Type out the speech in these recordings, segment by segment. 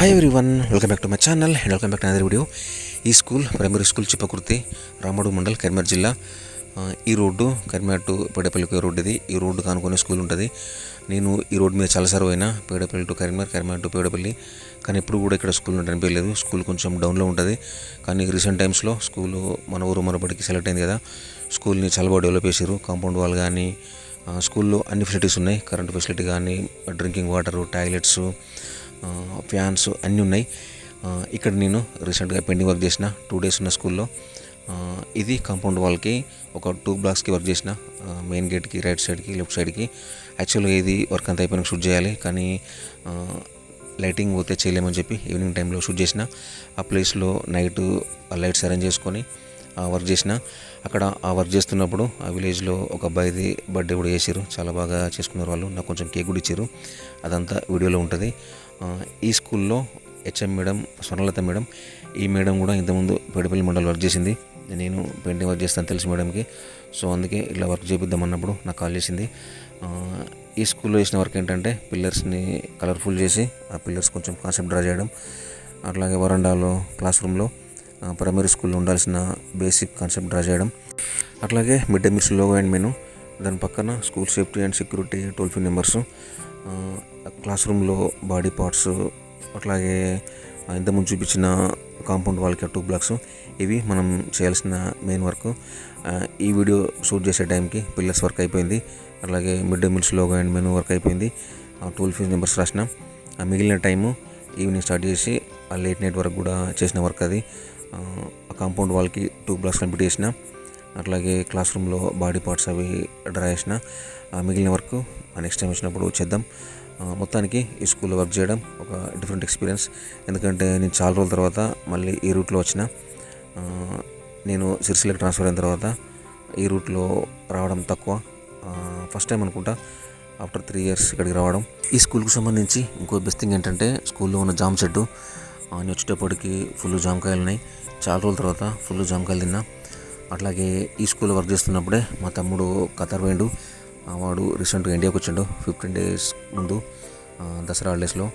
Hi everyone, welcome back to my channel and welcome back to another video. ఈ school primary school Chippakurthi, రామడు మండల్, కరీంనగర్ జిల్లా. ఈ road Karimnagar to పేడపల్లికి road ఇది. ఈ road కానుకునే school ఉంటుంది. నేను ఈ రోడ్డు మీద చాలాసార్లు అయినా పేడపల్లి టు కరీంనగర్, కరీంనగర్ టు పేడపల్లి, కానీ ఎప్పుడు కూడా ఇక్కడ స్కూల్ అనిపించలేదు. స్కూల్ కొంచెం డౌన్లో ఉంటుంది. కానీ రీసెంట్ టైమ్స్లో స్కూల్ మన ఊరు మనబడికి సెలెక్ట్ అయింది కదా. స్కూల్ని చాలా బాగా డెవలప్ చేశారు. కాంపౌండ్ వాల్ కానీ, స్కూల్లో అన్ని ఫెసిలిటీస్ ఉన్నాయి. కరెంట్ ఫెసిలిటీ కానీ, డ్రింకింగ్ వాటరు, టాయిలెట్స్, ఫ్యాన్స్ అన్నీ ఉన్నాయి. ఇక్కడ నేను రీసెంట్గా పెయింటింగ్ వర్క్ చేసిన 2 days ఉన్న స్కూల్లో. ఇది కాంపౌండ్ వాల్కి ఒక 2 blocks వర్క్ చేసిన, మెయిన్ గేట్కి రైట్ సైడ్కి లెఫ్ట్ సైడ్కి. యాక్చువల్గా ఇది వర్క్ అంతా అయిపోయినాక షూట్ చేయాలి, కానీ లైటింగ్ పోతే చేయలేమని చెప్పి ఈవినింగ్ టైంలో షూట్ చేసిన. ఆ ప్లేస్లో నైట్ లైట్స్ అరేంజ్ చేసుకొని వర్క్ చేసిన. అక్కడ ఆ వర్క్ చేస్తున్నప్పుడు ఆ విలేజ్లో ఒక అబ్బాయిది బర్త్డే కూడా చేశారు. చాలా బాగా చేసుకున్నారు వాళ్ళు. నాకు కొంచెం కేక్ కూడా ఇచ్చారు. అదంతా వీడియోలో ఉంటుంది. ఈ స్కూల్లో హెచ్ఎం మేడం స్వర్ణలత మేడం. ఈ మేడం కూడా ఇంతకుముందు పేడపల్లి మండల్ వర్క్ చేసింది. నేను పెయింటింగ్ వర్క్ చేస్తాను తెలుసు మేడంకి. సో అందుకే ఇట్లా వర్క్ చేపిద్దామన్నప్పుడు నాకు కాల్ చేసింది. ఈ స్కూల్లో చేసిన వర్క్ ఏంటంటే పిల్లర్స్ని కలర్ఫుల్ చేసి ఆ పిల్లర్స్ కొంచెం కాన్సెప్ట్ డ్రా చేయడం, అట్లాగే వరండాలో క్లాస్ రూమ్లో ప్రైమరీ స్కూల్లో ఉండాల్సిన బేసిక్ కాన్సెప్ట్ డ్రా చేయడం, అట్లాగే mid day meals logo and menu, దాని పక్కన school safety and security toll free numbers, class రూమ్లో బాడీ పార్ట్స్, అట్లాగే ఇంతకుముందు చూపించిన కాంపౌండ్ వాల్కి 2 blocks. ఇవి మనం చేయాల్సిన మెయిన్ వర్క్. ఈ వీడియో షూట్ చేసే టైంకి పిల్లర్స్ వర్క్ అయిపోయింది. అలాగే mid day meals logo and menu work అయిపోయింది. టోల్ ఫ్రీ నెంబర్స్ రాసిన. మిగిలిన టైము ఈవినింగ్ స్టార్ట్ చేసి లేట్ నైట్ వరకు కూడా చేసిన వర్క్ అది. కాంపౌండ్ వాల్కి 2 blocks కంప్లీట్ చేసిన. అట్లాగే క్లాస్ రూమ్లో బాడీ పార్ట్స్ అవి డ్రా చేసిన. మిగిలిన వర్క్ నెక్స్ట్ టైం వచ్చినప్పుడు చేద్దాం. మొత్తానికి ఈ స్కూల్లో వర్క్ చేయడం ఒక డిఫరెంట్ ఎక్స్పీరియన్స్. ఎందుకంటే నేను చాలా రోజుల తర్వాత మళ్ళీ ఈ రూట్లో వచ్చిన. నేను సిరిసిల్లకి ట్రాన్స్ఫర్ అయిన తర్వాత ఈ రూట్లో రావడం తక్కువ. ఫస్ట్ టైం అనుకుంటా ఆఫ్టర్ 3 years ఇక్కడికి రావడం. ఈ స్కూల్కి సంబంధించి ఇంకో బెస్ట్ థింగ్ ఏంటంటే స్కూల్లో ఉన్న జామ చెట్టు. నేను వచ్చేటప్పటికి ఫుల్ జామకాయలు ఉన్నాయి. చాలా రోజుల తర్వాత ఫుల్ జామకాయలు తిన్నా. అట్లాగే ఈ స్కూల్లో వర్క్ చేస్తున్నప్పుడే మా తమ్ముడు ఖతర్ పోయిండు. వాడు రీసెంట్గా ఇండియాకి వచ్చాడు 15 days ముందు, దసరా హాలిడేస్లో.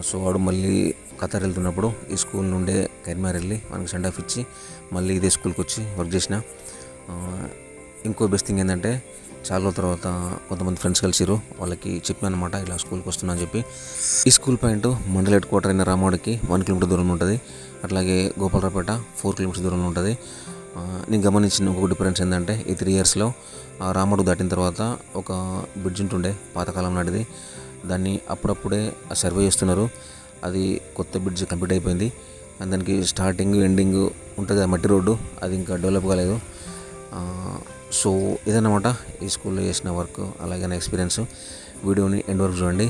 సో వాడు మళ్ళీ ఖతర్ వెళ్తున్నప్పుడు ఈ స్కూల్ నుండే కరీంనగర్ వెళ్ళి మనకి సెండ్ ఆఫ్ ఇచ్చి మళ్ళీ ఇదే స్కూల్కి వచ్చి వర్క్ చేసిన. ఇంకో బెస్ట్ థింగ్ ఏంటంటే చాలా రోజుల తర్వాత కొంతమంది ఫ్రెండ్స్ కలిసిరు. వాళ్ళకి చెప్పాను అనమాట ఇలా స్కూల్కి వస్తున్నా అని చెప్పి. ఈ school point mandal head quarter అయిన రామవాడికి 1 kilometer దూరంలో ఉంటుంది. అట్లాగే గోపాలరావుపేట 4 kilometers దూరంలో ఉంటుంది. నేను గమనించిన ఇంకొక డిఫరెన్స్ ఏంటంటే ఈ 3 yearsలో రామడు దాటిన తర్వాత ఒక బ్రిడ్జ్ ఉంటుండే పాతకాలం నాటిది. దాన్ని అప్పుడప్పుడే సర్వే చేస్తున్నారు. అది కొత్త బ్రిడ్జ్ కంప్లీట్ అయిపోయింది. దానికి స్టార్టింగ్ ఎండింగ్ ఉంటుంది ఆ మట్టి రోడ్డు, అది ఇంకా డెవలప్ కాలేదు. సో ఇదన్నమాట ఈ స్కూల్లో చేసిన వర్క్, అలాగే నా ఎక్స్పీరియన్స్. వీడియోని ఎండ్ వరకు చూడండి.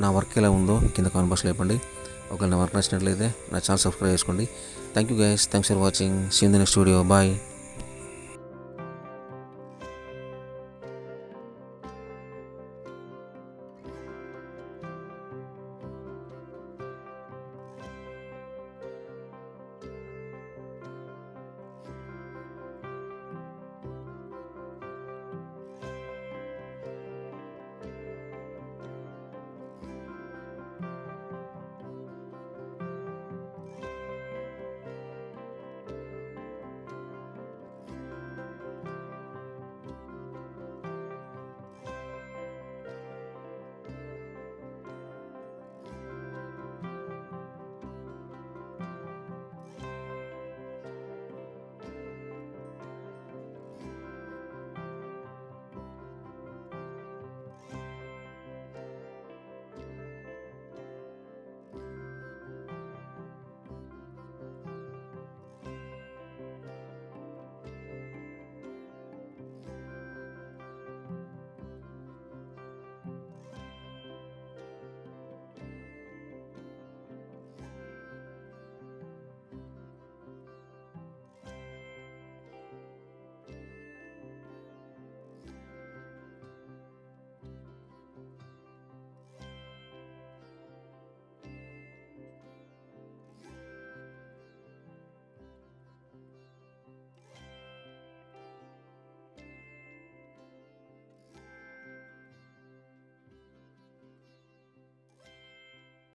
నా వర్క్ ఎలా ఉందో కింద కామెంట్ బాక్స్లో చెప్పండి. ఒకవేళ నా వర్క్ నచ్చినట్లయితే నా ఛానల్ సబ్స్క్రైబ్ చేసుకోండి. Thank you guys, thanks for watching. See you in the next video. Bye.